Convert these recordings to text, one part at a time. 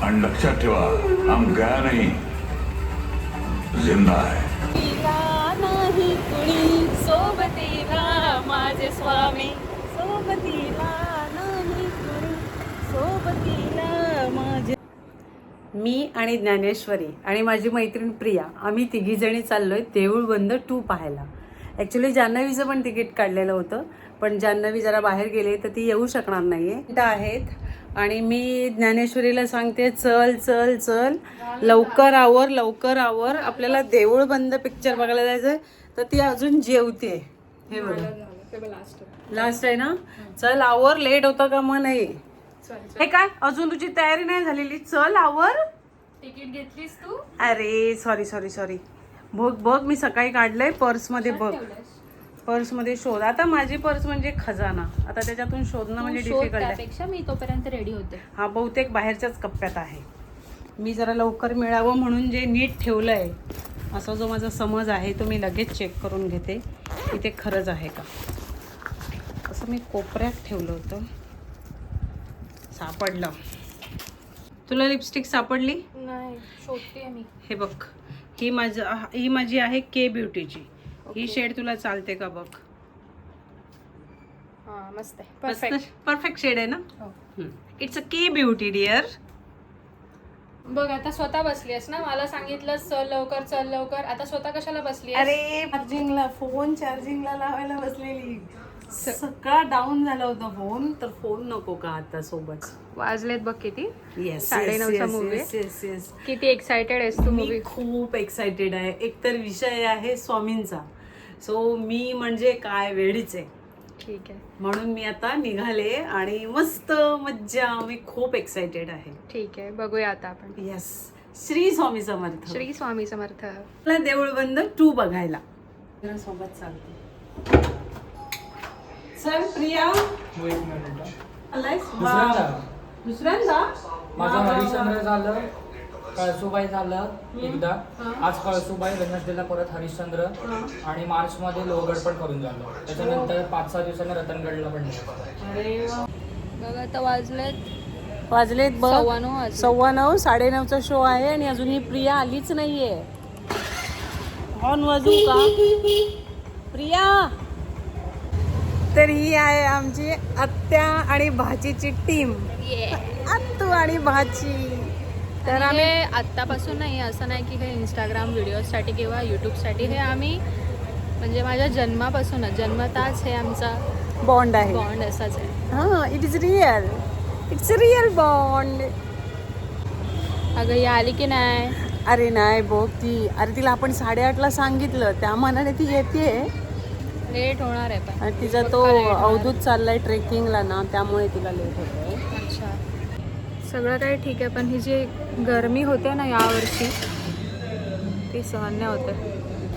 आणि लक्षात ठेवा हम गया नहीं जिंदा है. नाही कुणी सोबतीला माझे स्वामी सोबतीला नाही कुणी सोबतीला माझे. मी आणि ज्ञानेश्वरी आणि माझी मैत्रीण प्रिया आम्ही तिघीजणी चाललोय देऊळ बंद 2 पाहायला. ॲक्च्युली जान्हवीचं पण तिकीट काढलेलं होतं, पण जान्हवी जरा बाहेर गेले तर ती येऊ शकणार नाहीये आहेत. आणि मी ज्ञानेश्वरीला सांगते चल चल चल लवकर आवर आपल्याला देऊळ बंद पिक्चर बघायला जायचंय. तर ती अजून जेवते. हे बघा लास्ट आहे ना. चल आवर, लेट होतं का मग नाही. हे काय अजून तुझी तयारी नाही झालेली. चल आवर. तिकीट घेतलीस तू? अरे सॉरी बघ बघ मी सकाळी काढलंय पर्समध्ये. बघ पर्समध्ये शोध. आता माझी पर्स म्हणजे खजाना, आता त्याच्यातून शोधणं म्हणजे डिफिकल्ट आहे. त्यापेक्षा मी तोपर्यंत रेडी होते. हा बहुतेक बाहेरच्याच कप्प्यात आहे. मी जरा लवकर मिळावं म्हणून जे नीट ठेवलंय असा जो माझा समज आहे तो मी लगेच चेक करून घेते की ते खरंच आहे का. असं मी कोपऱ्यात ठेवलं होतं. सापडलं. तुला लिपस्टिक सापडली? नाही, शोधते मी. हे बघ, ही माझी आहे के ब्युटीची. ही शेड तुला चालते का बघ. हा मस्त आहे. परफेक्ट शेड आहे ना. It's a K beauty dear. बघ आता स्वतः बसलीस ना, मला सांगितलं चल लवकर. आता स्वतः कशाला बसली? अरे फोन चार्जिंगला लावायला बसलेली. सगळा डाऊन झाला होता फोन, तर फोन नको का आता सोबत. वाजलेत बघ किती. 9:30चा मूवी. किती एक्साइटेड आहेस तू? मूवी खूप एक्साइटेड आहे. एकतर विषय आहे स्वामींचा, सो मी म्हणजे काय वेळीच आहे. ठीक आहे, म्हणून मी आता निघाले आणि मस्त मज्जा. मी खूप एक्साइटेड आहे. ठीक आहे, बघूया आता आपण. येस. श्री स्वामी समर्थ. श्री स्वामी समर्थ. मला देऊळ बंद 2 बघायला सोबत चालते. चल प्रिया. दुसऱ्यांदा माझं हरिश्चंद्र झालं, कळसुबाई झालं एकदा. आज कळसुबाई, वेनसडेला परत हरिश्चंद्र आणि मार्च मध्ये लोहगड पण करून झालं. त्याच्यानंतर 5-6 दिवसांनी रतनगडला पण गेलं. बघ आता वाजलेत बघ 9:15. 9:15. 9:30चा शो आहे आणि अजून ही प्रिया आलीच नाहीये. हॉर्न वाजवू का प्रिया? तर ही आहे आमची आत्या आणि भाचीची टीम. आत्तू आणि भाची. तर आम्ही आत्तापासून नाही, असं नाही की हे इंस्टाग्राम व्हिडिओसाठी किंवा यूट्यूबसाठी. हे आम्ही म्हणजे माझ्या जन्मताच हे आमचा बॉन्ड आहे. बॉन्ड असाच आहे. हा, इट्स रिअल बॉन्ड. अगं ही आली की नाही? अरे नाही बघ ती. अरे तिला आपण 8:30ला सांगितलं, त्या मानाने ती येते. लेट होणार आहे पण. आणि तिचा तो अवधूत चाललाय ट्रेकिंगला ना, त्यामुळे तिला लेट होतोय. अच्छा, सगळं काही ठीक आहे, पण ही जी गरमी होते ना यावर्षी ती सहन नाही होते.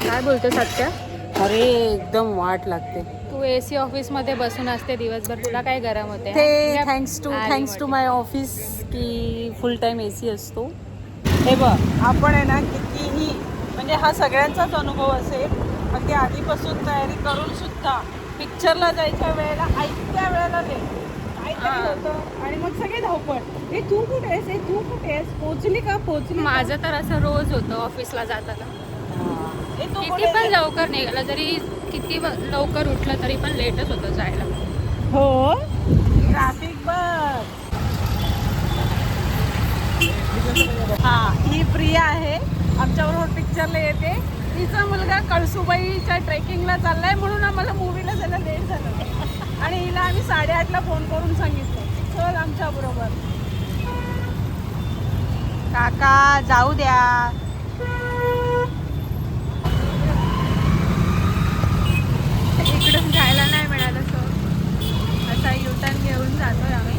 काय बोलते सत्या? अरे एकदम वाट लागते. तू AC ऑफिसमध्ये बसून असते दिवसभर, तुला काय गरम होते? ते थँक्स टू माय ऑफिस की फुल टाइम AC असतो. हे बघ, आपण आहे ना कितीही म्हणजे हा सगळ्यांचाच अनुभव असेल, अगदी आधीपासून तयारी करून सुद्धा पिक्चरला जायच्या वेळेला ऐकत्या वेळेला काहीतरी होतं आणि मग सगळे धावपळ. हे तू कुठे आहेस? पोचली. माझं तर असं रोज होतं ऑफिसला जाताना. किती पण लवकर निघाला तरी, किती लवकर उठलं तरी पण लेटच होतं जायला. हो, ट्रॅफिक बघ. हा, ही प्रिया आहे, आमच्याबरोबर पिक्चरला येते. तिचा मुलगा कळसुबाईच्या ट्रेकिंगला चाललाय म्हणून आम्हाला मूवीला जायला लेट झालं. आणि हिला आम्ही 8:30ला फोन करून सांगितलं चल आमच्या बरोबर. काका जाऊ द्या. इकडून जायला नाही मिळालं, असा युटर्न घेऊन जातोय आम्ही.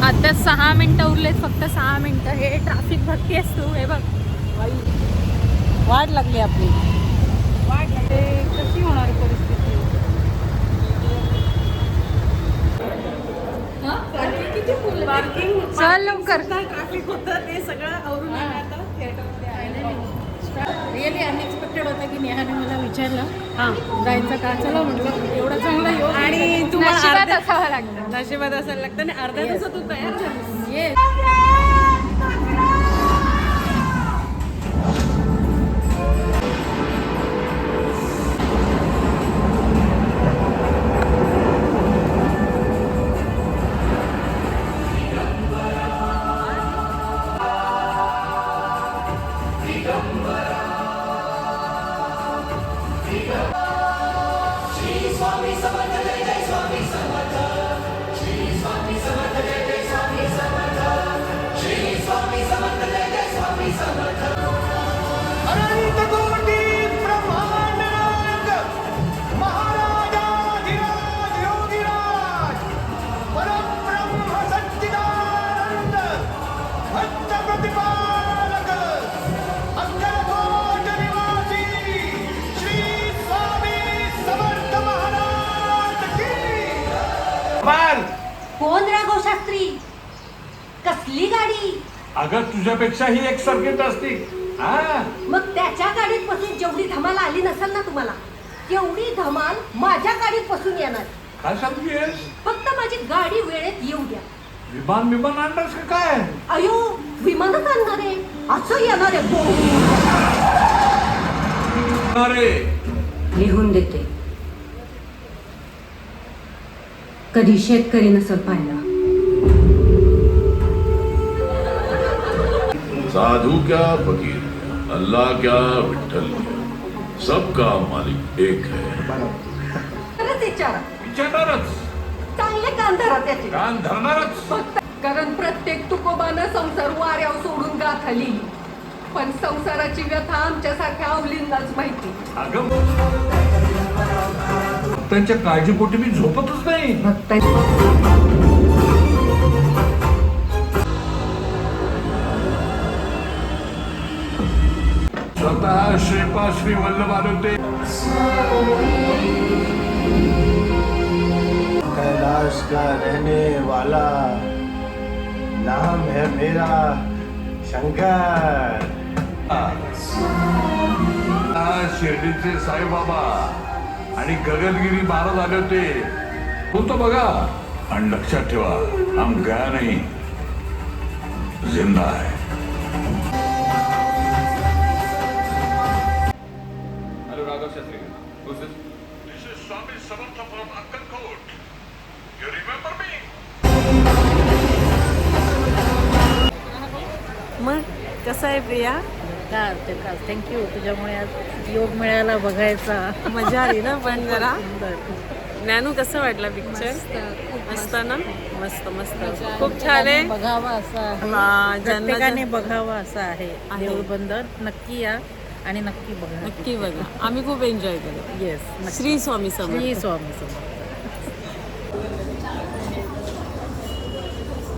आता 6 मिनिटं उरलेत, फक्त 6 मिनिटं. हे ट्रॅफिक बघतेस तू, हे बघ. वाट लागली आपली. कशी होणार परिस्थिती? पार्किंग चल लवकर. ट्रॅफिक होतं ते सगळं आवरून आता रिअली अनएक्सपेक्टेड होतं की नेहाने मला विचारलं हां जायचं का. चला म्हटलं एवढं चांगलं योग आणि तुम्हाला नशिबात असावं लागतं. नशिबात असायला लागतं आणि अर्ध्या दिवसात तू तयार झालीस. येस. कोण राघव शास्त्री? कसली गाडी? अगं तुझ्यापेक्षा ही एक सर्किट असती. हा मग त्याच्या गाडीत बसून जेवढी धमाल आली नसेल ना तुम्हाला, तेवढी धमाल माझ्या गाडीत बसून येणार. काय सांगतेस? फक्त माझी गाडी वेळेत येऊ द्या. विमान आणणारस का काय? अयो, विमानात आणणार आहे असं येणार आहे. अरे लिहून देते. कधी शेतकरी नसल पाहिला. साधु क्या फकीर क्या, अल्लाह क्या विठ्ठल क्या, सबका मालिक एक है. खरंच विचारा. विचारणारच, चांगले कान धरा त्याचे. कान धरणारच. फक्त कारण प्रत्येक तुकोबानं संसार वाऱ्यावर सोडून गाथा लिहिली, पण संसाराची व्यथा आमच्यासारख्या अवलींनाच माहिती. अगं भक्तांच्या काळजीपोटी मी झोपतच नाही. स्वतः श्रीपाद श्री वल्लभ आले होते. कैलाश का रहने वाला, नाम है मेरा शंकर. शिर्डीचे साईबाबा आणि गगनगिरी महाराज आले होते. बोलतो बघा. आणि लक्षात ठेवा, हम गया नहीं, जिंदा है. Hello, Raghav Shastri. Who's this? This is Swami Samantha from Akkalkot. You remember me? मग कसं आहे प्रिया? थँक्यू. तुझ्यामुळे आज योग मिळाला बघायचा. मजा आली ना पण जरा. ज्ञानू कसं वाटला पिक्चर? मस्त ना? मस्त मस्त, खूप छान आहे. बघावा असा हा, प्रत्येकाने बघावा असा आहे. देऊळ बंद नक्की या आणि नक्की बघा. नक्की बघा. आम्ही खूप एन्जॉय केलं. येस. श्री स्वामी समर्थ. श्री स्वामी समर्थ.